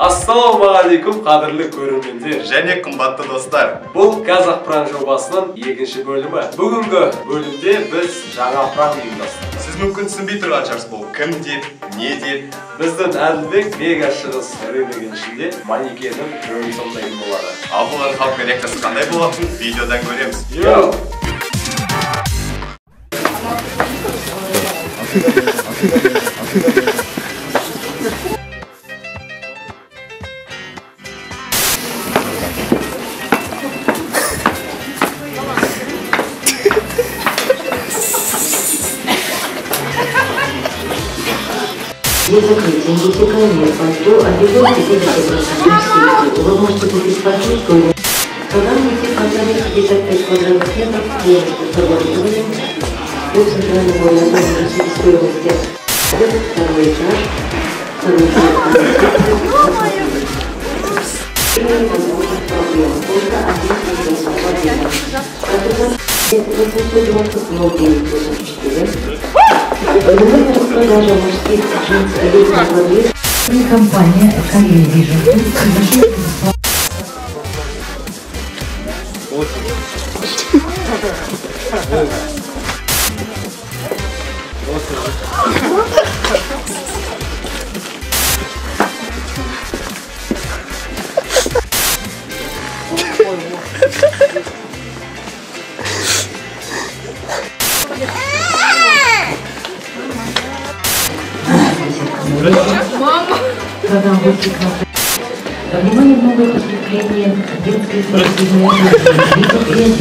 Ассалаумағалейкум, қадірлі көрермендер және қымбатты достар. Бұл Казах Пранк жобасының екінші бөлімі. Бүгінгі бөлімде біз жаңа пранк ұйымдастырдық. Сіз мүмкін түсінбей тұрған шығарсыз, бұл кім деп, не деп. Біздің Әділбек Мега Шығыс рыногының ішінде манекеннің рөлін сомдайтын болады. Ал бұлардың халық реакциясы қандай болатынын видеодан көреміз. Йоу! При закрытии вытекания по льду обязательно перед вы можете купить почувствовать. Когда вытек оставит 55 квадратных метров площадь с оборудованием по центральному району стоимости. Это второй этаж, второй распродажа мужских женских летних воды. Компания Корея Vision. Внимание, новое поступление детской спортивной жизни.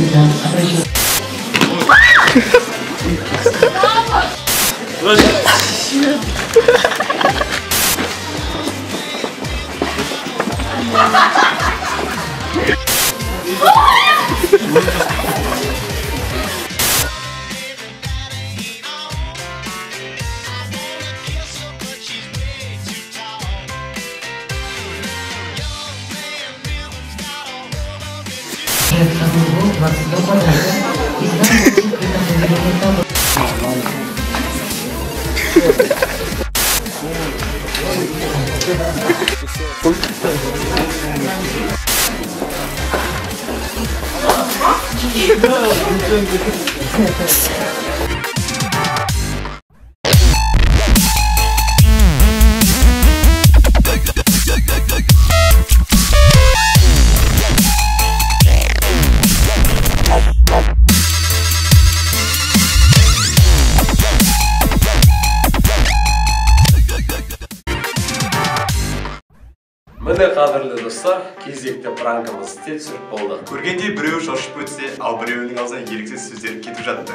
Міне қадірлі достар, кезекті пранкымыз түсіріп болды. Көргенде біреу шошып өтсе, ал біреуінің аузынан еріксіз сөздер кетіп жатты.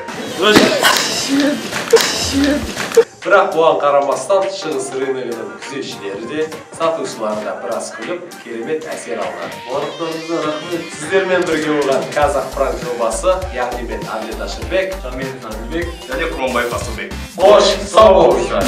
Бірақ бұған қарамастан шығыс рыногының күзетшілері де, сатушылары да біраз күліп, керемет әсер алған. Орықтарыңызға рахмет. Сіздермен бірге болған Казах Пранк жобасы, яғни мен Әділет Ашырбек, Мен Әділбек және Құманбаев Асылбек. Қош, сау болыңыздар.